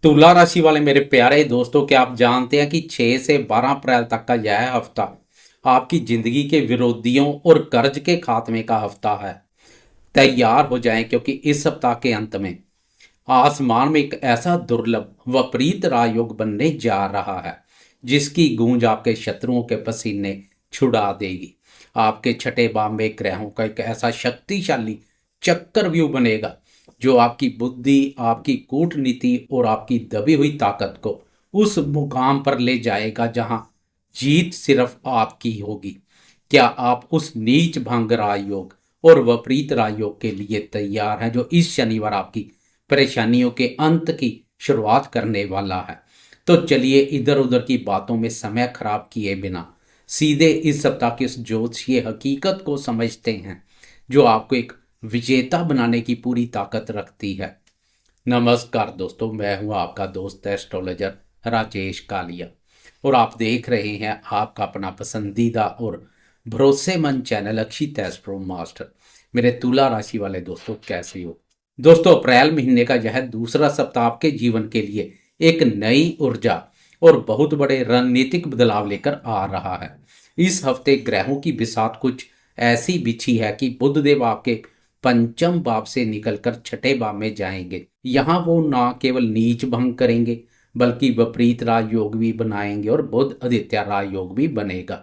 तुला राशि वाले मेरे प्यारे दोस्तों, क्या आप जानते हैं कि 6 से 12 अप्रैल तक का यह हफ्ता आपकी जिंदगी के विरोधियों और कर्ज के खात्मे का हफ्ता है। तैयार हो जाएं, क्योंकि इस सप्ताह के अंत में आसमान में एक ऐसा दुर्लभ विपरीत राजयोग बनने जा रहा है जिसकी गूंज आपके शत्रुओं के पसीने छुड़ा देगी। आपके छठे भाव में ग्रहों का एक ऐसा शक्तिशाली चक्रव्यूह बनेगा जो आपकी बुद्धि, आपकी कूटनीति और आपकी दबी हुई ताकत को उस मुकाम पर ले जाएगा जहां जीत सिर्फ आपकी होगी। क्या आप उस नीच भंग राजयोग और विपरीत राजयोग के लिए तैयार हैं जो इस शनिवार आपकी परेशानियों के अंत की शुरुआत करने वाला है? तो चलिए इधर उधर की बातों में समय खराब किए बिना सीधे इस सप्ताह की उस ज्योतिषीय हकीकत को समझते हैं जो आपको एक विजेता बनाने की पूरी ताकत रखती है। नमस्कार दोस्तों, मैं हूं आपका दोस्त एस्ट्रोलॉजर राजेश कालिया और आप देख रहे हैं आपका अपना पसंदीदा और भरोसेमंद चैनल अक्षित एस्ट्रो मास्टर। मेरे तुला राशि वाले दोस्तों, कैसे हो दोस्तों? अप्रैल महीने का यह दूसरा सप्ताह आपके जीवन के लिए एक नई ऊर्जा और बहुत बड़े रणनीतिक बदलाव लेकर आ रहा है। इस हफ्ते ग्रहों की बिसात कुछ ऐसी बिछी है कि बुध देव आपके पंचम भाव से निकलकर छठे भाव में जाएंगे। यहाँ वो ना केवल नीच भंग करेंगे बल्कि विपरीत राजयोग भी बनाएंगे और बुध आदित्य राजयोग भी बनेगा।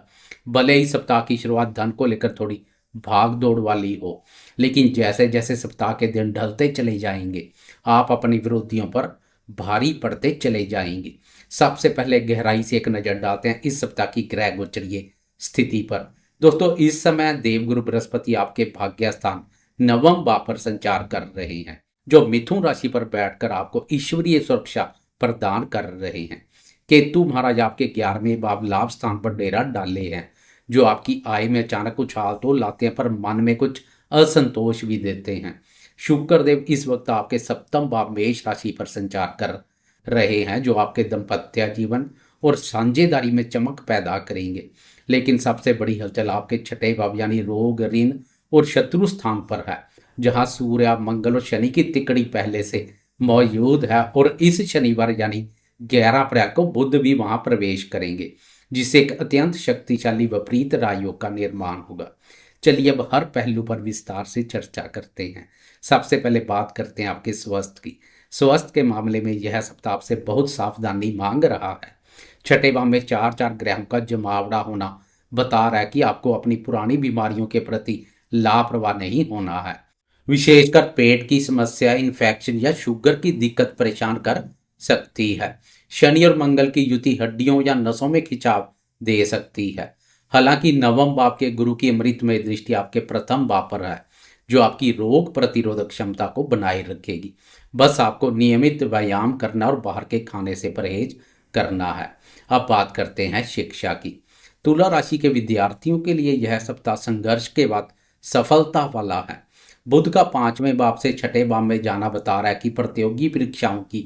भले ही सप्ताह की शुरुआत धन को लेकर थोड़ी भाग दौड़ वाली हो, लेकिन जैसे जैसे सप्ताह के दिन ढलते चले जाएंगे आप अपने विरोधियों पर भारी पड़ते चले जाएंगे। सबसे पहले गहराई से एक नजर डालते हैं इस सप्ताह की ग्रह गोचरीय स्थिति पर। दोस्तों, इस समय देवगुरु बृहस्पति आपके भाग्य स्थान नवम भाव पर संचार कर रहे हैं, जो मिथुन राशि पर बैठकर आपको ईश्वरीय सुरक्षा प्रदान कर रहे हैं। केतु महाराज आपके 11वें भाव लाभ स्थान पर डेरा डाले हैं, जो आपकी आय में अचानक उछाल तो लाते हैं पर मन में कुछ असंतोष भी देते हैं। शुक्र देव इस वक्त आपके सप्तम भाव मेष राशि पर संचार कर रहे हैं, जो आपके दाम्पत्य जीवन और साझेदारी में चमक पैदा करेंगे। लेकिन सबसे बड़ी हलचल आपके छठे भाव यानी रोग, ऋण और शत्रु स्थान पर है, जहां सूर्य, मंगल और शनि की तिकड़ी पहले से मौजूद है और इस शनिवार यानी 11 अप्रैल को बुध भी वहां प्रवेश करेंगे, जिससे एक अत्यंत शक्तिशाली विपरीत राजयोग का निर्माण होगा। चलिए अब हर पहलू पर विस्तार से चर्चा करते हैं। सबसे पहले बात करते हैं आपके स्वास्थ्य की। स्वास्थ्य के मामले में यह सप्ताह आपसे बहुत सावधानी मांग रहा है। छठे भाव में चार चार ग्रहों का जमावड़ा होना बता रहा है कि आपको अपनी पुरानी बीमारियों के प्रति लापरवाह नहीं होना है। विशेषकर पेट की समस्या, इन्फेक्शन या शुगर की दिक्कत परेशान कर सकती है। शनि और मंगल की युति हड्डियों या नसों में खिंचाव दे सकती है। हालांकि नवम भाव के गुरु की अमृतमय दृष्टि आपके प्रथम भाव पर है, जो आपकी रोग प्रतिरोधक क्षमता को बनाए रखेगी। बस आपको नियमित व्यायाम करना और बाहर के खाने से परहेज करना है। अब बात करते हैं शिक्षा की। तुला राशि के विद्यार्थियों के लिए यह सप्ताह संघर्ष के बाद सफलता वाला है। बुध का 5वें भाव से छठे भाव में जाना बता रहा है कि प्रतियोगी परीक्षाओं की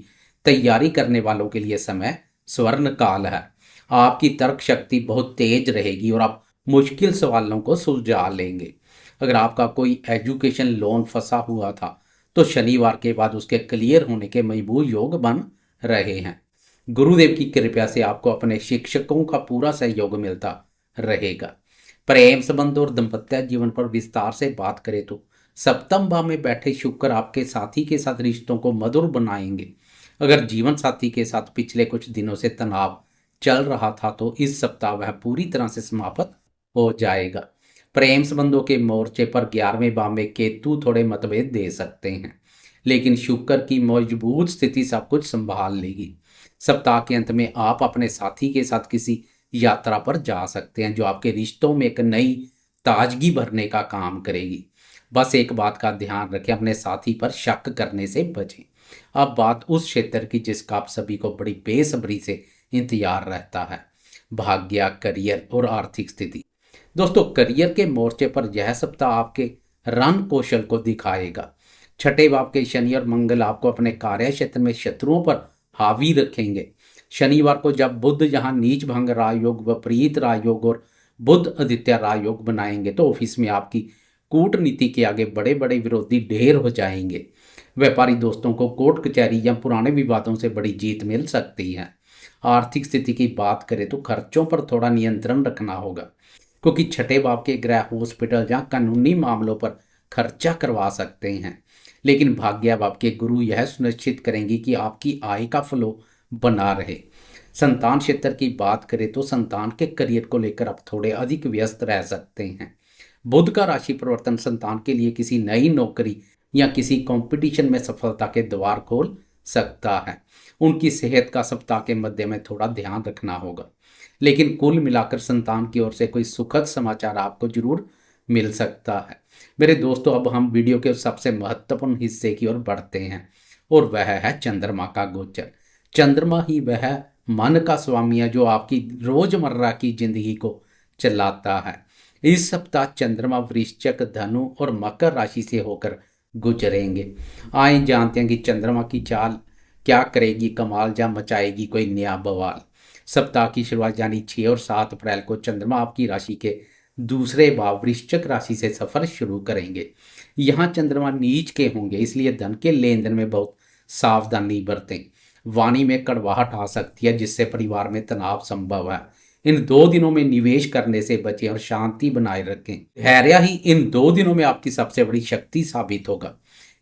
तैयारी करने वालों के लिए समय स्वर्ण काल है। आपकी तर्क शक्ति बहुत तेज रहेगी और आप मुश्किल सवालों को सुलझा लेंगे। अगर आपका कोई एजुकेशन लोन फंसा हुआ था तो शनिवार के बाद उसके क्लियर होने के मजबूत योग बन रहे हैं। गुरुदेव की कृपा से आपको अपने शिक्षकों का पूरा सहयोग मिलता रहेगा। प्रेम संबंध और दाम्पत्य जीवन पर विस्तार से बात करें तो सप्तम भाव में बैठे शुक्र आपके साथी के साथ रिश्तों को मधुर बनाएंगे। अगर जीवन साथी के साथ पिछले कुछ दिनों से तनाव चल रहा था तो इस सप्ताह वह पूरी तरह से समाप्त हो जाएगा। प्रेम संबंधों के मोर्चे पर 11वें भाव में केतु थोड़े मतभेद दे सकते हैं, लेकिन शुक्र की मजबूत स्थिति सब कुछ संभाल लेगी। सप्ताह के अंत में आप अपने साथी के साथ किसी यात्रा पर जा सकते हैं, जो आपके रिश्तों में एक नई ताजगी भरने का काम करेगी। बस एक बात का ध्यान रखें, अपने साथी पर शक करने से बचें। अब बात उस क्षेत्र की जिसका आप सभी को बड़ी बेसब्री से इंतजार रहता है, भाग्य, करियर और आर्थिक स्थिति। दोस्तों, करियर के मोर्चे पर यह सप्ताह आपके रण कौशल को दिखाएगा। छठे भाव के शनि और मंगल आपको अपने कार्य क्षेत्र में शत्रुओं पर हावी रखेंगे। शनिवार को जब बुध यहाँ नीच भंग राजयोग, विपरीत राजयोग और बुध आदित्य राजयोग बनाएंगे तो ऑफिस में आपकी कूटनीति के आगे बड़े बड़े विरोधी ढेर हो जाएंगे। व्यापारी दोस्तों को कोर्ट कचहरी या पुराने विवादों से बड़ी जीत मिल सकती है। आर्थिक स्थिति की बात करें तो खर्चों पर थोड़ा नियंत्रण रखना होगा, क्योंकि छठे भाव के ग्रह हॉस्पिटल या कानूनी मामलों पर खर्चा करवा सकते हैं। लेकिन भाग्य भाव के गुरु यह सुनिश्चित करेंगे कि आपकी आय का फ्लो बना रहे। संतान क्षेत्र की बात करें तो संतान के करियर को लेकर आप थोड़े अधिक व्यस्त रह सकते हैं। बुध का राशि परिवर्तन संतान के लिए किसी नई नौकरी या किसी कंपटीशन में सफलता के द्वार खोल सकता है। उनकी सेहत का सप्ताह के मध्य में थोड़ा ध्यान रखना होगा, लेकिन कुल मिलाकर संतान की ओर से कोई सुखद समाचार आपको जरूर मिल सकता है। मेरे दोस्तों, अब हम वीडियो के सबसे महत्वपूर्ण हिस्से की ओर बढ़ते हैं, और वह है चंद्रमा का गोचर। चंद्रमा ही वह मन का स्वामी है जो आपकी रोजमर्रा की जिंदगी को चलाता है। इस सप्ताह चंद्रमा वृश्चिक, धनु और मकर राशि से होकर गुजरेंगे। आए जानते हैं कि चंद्रमा की चाल क्या करेगी कमाल, या मचाएगी कोई नया बवाल। सप्ताह की शुरुआत यानी 6 और 7 अप्रैल को चंद्रमा आपकी राशि के दूसरे भाव वृश्चिक राशि से सफर शुरू करेंगे। यहाँ चंद्रमा नीच के होंगे, इसलिए धन के लेन देन में बहुत सावधानी बरतें। वाणी में कड़वाहट आ सकती है, जिससे परिवार में तनाव संभव है। इन 2 दिनों में निवेश करने से बचें और शांति बनाए रखें। धैर्य ही इन 2 दिनों में आपकी सबसे बड़ी शक्ति साबित होगा।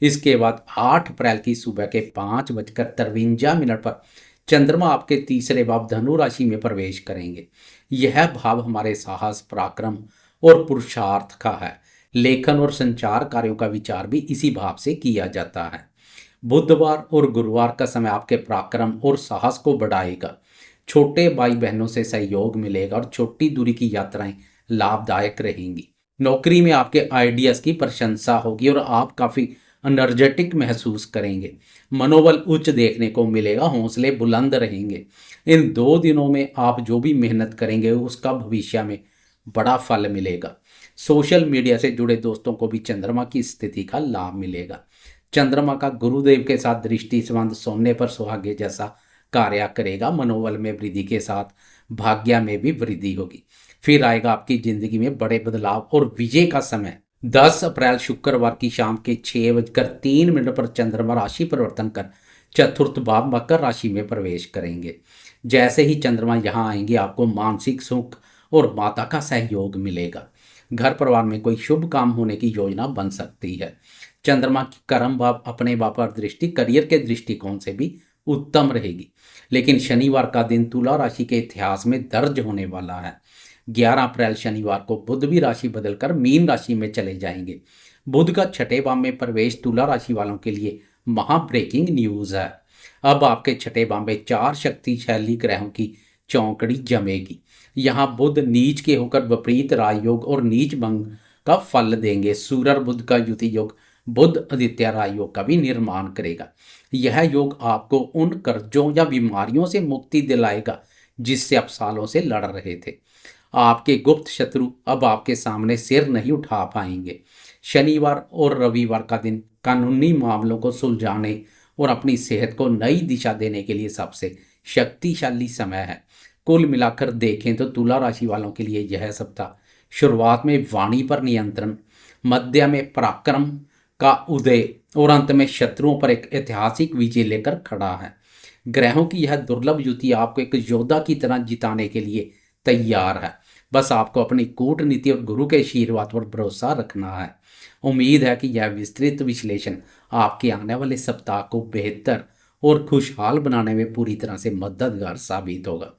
इसके बाद 8 अप्रैल की सुबह के 5:53 पर चंद्रमा आपके तीसरे भाव धनु राशि में प्रवेश करेंगे। यह भाव हमारे साहस, पराक्रम और पुरुषार्थ का है। लेखन और संचार कार्यों का विचार भी इसी भाव से किया जाता है। बुधवार और गुरुवार का समय आपके पराक्रम और साहस को बढ़ाएगा। छोटे भाई बहनों से सहयोग मिलेगा और छोटी दूरी की यात्राएं लाभदायक रहेंगी। नौकरी में आपके आइडियाज की प्रशंसा होगी और आप काफी एनर्जेटिक महसूस करेंगे। मनोबल उच्च देखने को मिलेगा, हौसले बुलंद रहेंगे। इन 2 दिनों में आप जो भी मेहनत करेंगे उसका भविष्य में बड़ा फल मिलेगा। सोशल मीडिया से जुड़े दोस्तों को भी चंद्रमा की स्थिति का लाभ मिलेगा। चंद्रमा का गुरुदेव के साथ दृष्टि संबंध सोने पर सुहागे जैसा कार्य करेगा। मनोबल में वृद्धि के साथ भाग्य में भी वृद्धि होगी। फिर आएगा आपकी जिंदगी में बड़े बदलाव और विजय का समय। 10 अप्रैल शुक्रवार की शाम के 6:03 पर चंद्रमा राशि परिवर्तन कर चतुर्थ भाव मकर राशि में प्रवेश करेंगे। जैसे ही चंद्रमा यहाँ आएंगे, आपको मानसिक सुख और माता का सहयोग मिलेगा। घर परिवार में कोई शुभ काम होने की योजना बन सकती है। चंद्रमा की कर्म भाव अपने भाव पर दृष्टि करियर के दृष्टिकोण से भी उत्तम रहेगी। लेकिन शनिवार का दिन तुला राशि के इतिहास में दर्ज होने वाला है। 11 अप्रैल शनिवार को बुध भी राशि बदलकर मीन राशि में चले जाएंगे। बुध का छठे भाव में प्रवेश तुला राशि वालों के लिए महा ब्रेकिंग न्यूज है। अब आपके छठे भाव में 4 शक्तिशाली ग्रहों की चौकड़ी जमेगी। यहाँ बुध नीच के होकर विपरीत राजयोग और नीच भंग का फल देंगे। सूर्य और बुध का युति योग बुध आदित्य राजयोग का भी निर्माण करेगा। यह योग आपको उन कर्जों या बीमारियों से मुक्ति दिलाएगा जिससे आप सालों से लड़ रहे थे। आपके गुप्त शत्रु अब आपके सामने सिर नहीं उठा पाएंगे। शनिवार और रविवार का दिन कानूनी मामलों को सुलझाने और अपनी सेहत को नई दिशा देने के लिए सबसे शक्तिशाली समय है। कुल मिलाकर देखें तो तुला राशि वालों के लिए यह सप्ताह शुरुआत में वाणी पर नियंत्रण, मध्य में पराक्रम का उदय और अंत में शत्रुओं पर एक ऐतिहासिक विजय लेकर खड़ा है। ग्रहों की यह दुर्लभ युति आपको एक योद्धा की तरह जिताने के लिए तैयार है। बस आपको अपनी कूटनीति और गुरु के आशीर्वाद पर भरोसा रखना है। उम्मीद है कि यह विस्तृत विश्लेषण आपके आने वाले सप्ताह को बेहतर और खुशहाल बनाने में पूरी तरह से मददगार साबित होगा।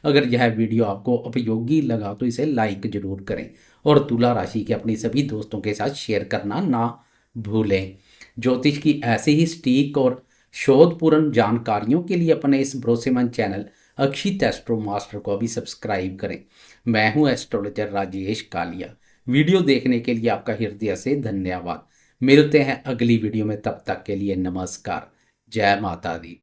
अगर यह वीडियो आपको उपयोगी लगा तो इसे लाइक जरूर करें और तुला राशि के अपने सभी दोस्तों के साथ शेयर करना ना भूलें। ज्योतिष की ऐसे ही सटीक और शोधपूर्ण जानकारियों के लिए अपने इस भरोसेमंद चैनल अक्षित एस्ट्रो मास्टर को अभी सब्सक्राइब करें। मैं हूं एस्ट्रोलॉजर राजेश कालिया। वीडियो देखने के लिए आपका हृदय से धन्यवाद। मिलते हैं अगली वीडियो में, तब तक के लिए नमस्कार। जय माता दी।